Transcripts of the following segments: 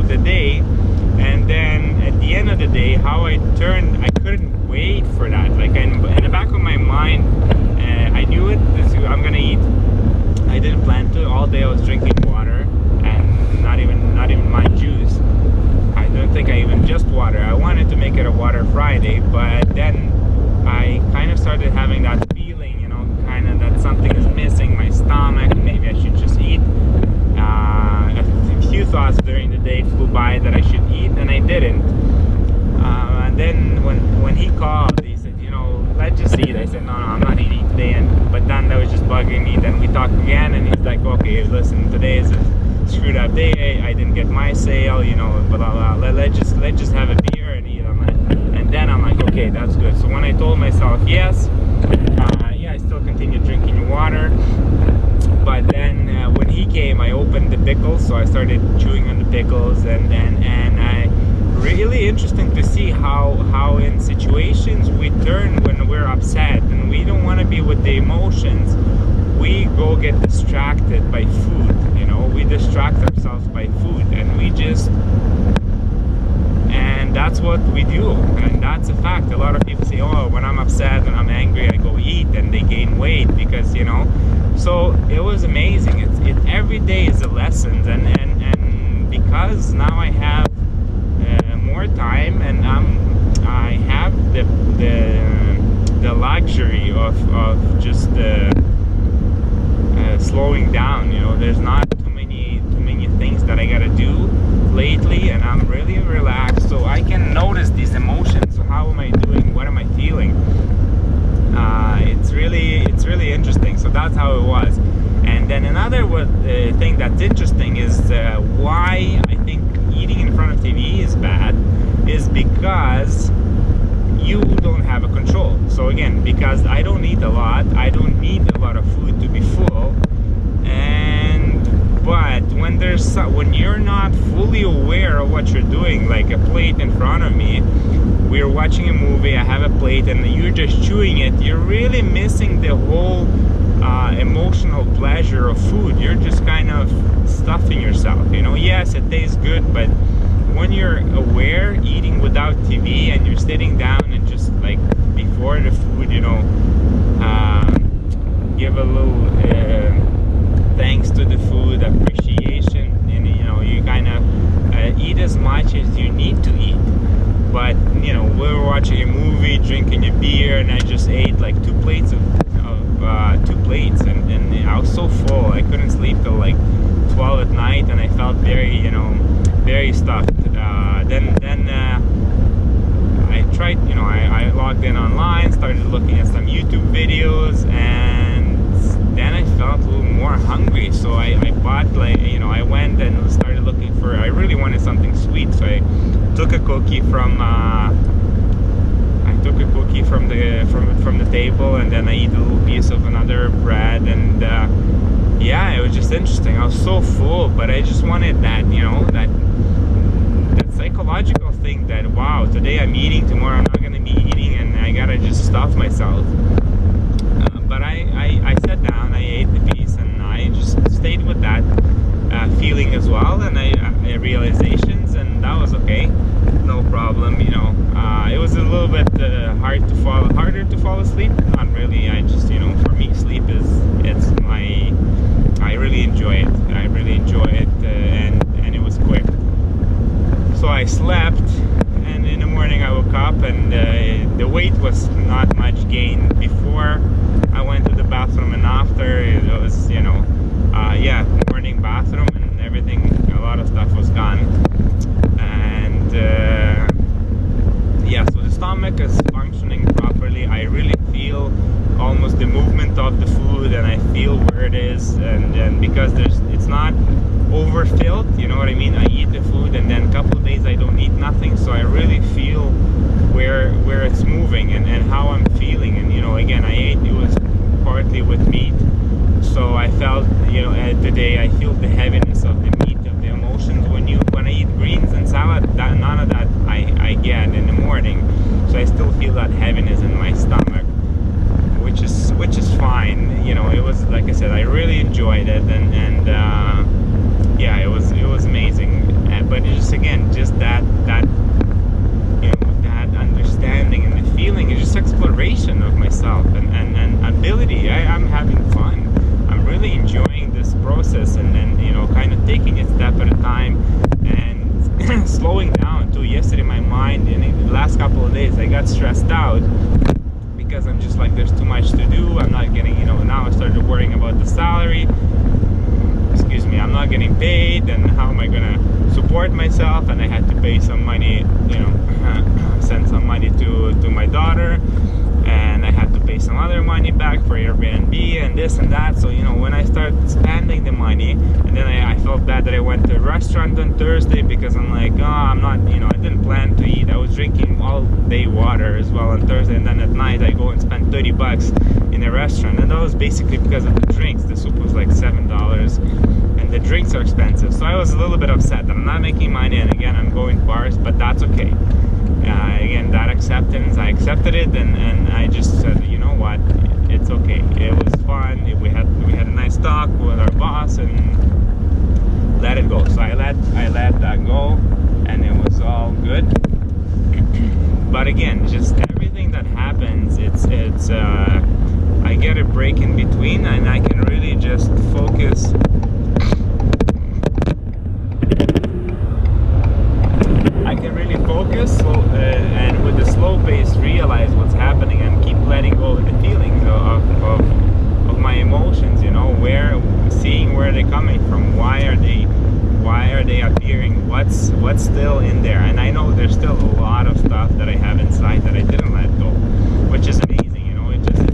of the day. And then at the end of the day, how I couldn't wait for that. Like in the back of my mind, I knew it. I'm gonna eat. I didn't plan to. All day I was drinking water, and not even my juice. I don't think I even just water. I wanted to make it a water Friday, but then I kind of started having that feeling, kind of that something is missing my stomach. Maybe I should just eat. A few thoughts during the day flew by that I should eat, and I didn't. And then when he called, he said, let's just eat. I said, no, I'm not eating today. But then that was just bugging me. Then we talked again, and he's like, okay, listen, today is a screwed up day. I didn't get my sale, blah blah blah. Let's just have a beer and eat on it. And then I'm like, okay, that's good. So when I told myself yes, I still continued drinking water. But then when he came, I opened the pickles, so I started chewing on the pickles, and I really interesting to see how in situations we turn when we're upset and we don't want to be with the emotions, we go get distracted by food. We distract ourselves by food, and that's what we do, and that's a fact. A lot of people say, oh, when I'm upset and I'm angry, I go eat, and they gain weight because so it was amazing. It every day is a lesson, and because now I have more time, and I have the luxury of just slowing down. There's not too many things that I gotta do lately, and I'm really relaxed, so I can notice these emotions. So how am I doing? What am I feeling? It's really interesting. So that's how it was. And then another thing that's interesting is why I think eating in front of TV is bad is because you don't have a control. So again, because I don't eat a lot, I don't need a lot of food to be full. But when you're not fully aware of what you're doing, like a plate in front of me, we're watching a movie, I have a plate, and you're just chewing it, you're really missing the whole emotional pleasure of food. You're just kind of stuffing yourself. Yes, it tastes good, but when you're aware, eating without TV, and you're sitting down and just like before the food, give a little thanks to the food, appreciation, and you kind of eat as much as you need to eat. But we were watching a movie, drinking a beer, and I just ate like two plates, and I was so full I couldn't sleep till like 12 at night, and I felt very very stuffed. Then I tried, I logged in online, started looking at some YouTube videos, and then I felt a little more hungry. So I bought I went and started looking for, I really wanted something sweet. So I took a cookie from the table, and then I eat a little piece of another bread, and it was just interesting. I was so full, but I just wanted that, that psychological thing that, wow, today I'm eating, tomorrow I'm not going to be eating, and I gotta just stuff myself. But I sat down, I ate the piece, and I just stayed with that feeling as well, and I realizations, and that was okay, no problem. It was a little bit harder to fall asleep. Not really. I just, for me, sleep I really enjoy it. And it was quick. So I slept, and in the morning I woke up, and the weight was not much gained before I went to the bathroom, and after it was, morning bathroom, and everything, a lot of stuff was gone. And so the stomach is functioning properly. I really feel almost the movement of the food, and I feel where it is, and because it's not overfilled, you know what I mean? I eat the food, and then a couple of days I don't eat nothing, so I really feel where it's moving and how I'm feeling. And again, I ate, it was partly with meat, so I felt, today I feel the heaviness of the meat, of the emotions. When I eat greens and salad, none of that I get in the morning, so I still feel that heaviness in my stomach, which is fine. It was, like I said, I really enjoyed it, and it was amazing. But it's just, again, days I got stressed out because I'm just like, there's too much to do. I'm not getting, now I started worrying about the salary. Excuse me, I'm not getting paid, and how am I gonna support myself? And I had to pay some money, send some money to my daughter, and I had to pay some other money back for Airbnb and this and that. So when I started spending the money, and then I felt bad that I went to a restaurant on Thursday because I'm like, I'm not, I didn't plan to eat. I was drinking all day water as well on Thursday, and then at night I go and spend $30 in a restaurant, and that was basically because of the drinks. The soup was like $7 and the drinks are expensive, so I was a little bit upset that I'm not making money, and again I'm going to bars, but that's okay. Again, that acceptance, I accepted it, and I just said, you know what, it's okay. It was fun. We had a nice talk with our boss and let it go. So I let that go, and it was all good. But again, just everything that happens, it's I get a break in between, and I can really just focus. I can really focus and with the slow pace realize what's happening and keep letting go of the feelings of my emotions, seeing where they're coming from, why are they appearing, what's still in there. And I know there's still a lot of stuff that I have inside that I didn't let go, which is amazing.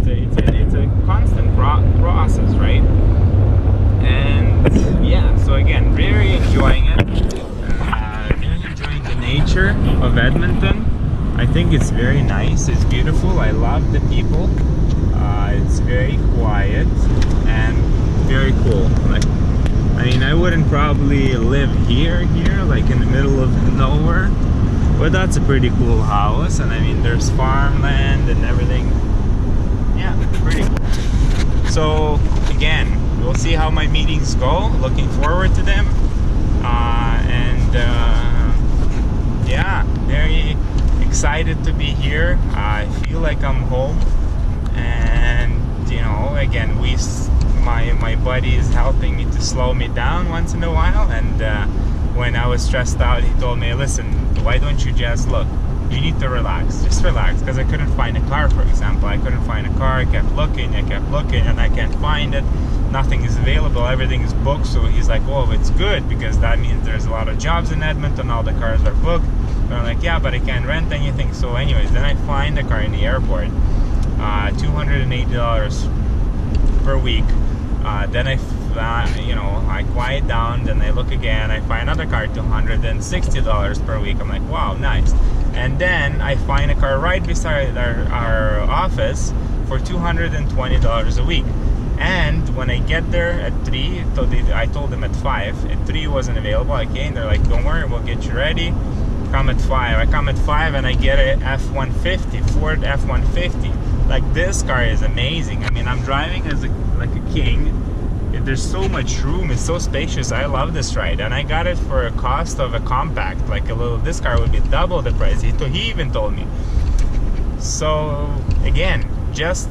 It's a constant process, right? And yeah, so again, very enjoying it. Nature of Edmonton. I think it's very nice. It's beautiful. I love the people. It's very quiet and very cool. I wouldn't probably live here, like in the middle of nowhere, but that's a pretty cool house. And there's farmland and everything. Yeah, pretty cool. So again, we'll see how my meetings go. Looking forward to them. Yeah, very excited to be here. I feel like I'm home, and again, my buddy is helping me to slow me down once in a while. And when I was stressed out, he told me, listen, why don't you just look? You need to relax, just relax, because I couldn't find a car, for example. I couldn't find a car. I kept looking, and I can't find it. Nothing is available, everything is booked. So he's like, oh, it's good, because that means there's a lot of jobs in Edmonton, all the cars are booked. And I'm like, yeah, but I can't rent anything. So anyways, then I find a car in the airport, $280 per week. Then I quiet down, then I look again, I find another car, $260 per week. I'm like, wow, nice. And then I find a car right beside our office for $220 a week. And when I get there at 3, I told them at 5. At 3 wasn't available. I came, they're like, don't worry, we'll get you ready. Come at 5. I come at 5 and I get a F-150, Ford F-150. Like, this car is amazing. I'm driving as like a king. There's so much room, it's so spacious. I love this ride, and I got it for a cost of a compact. Like this car would be double the price. He even told me. So again, just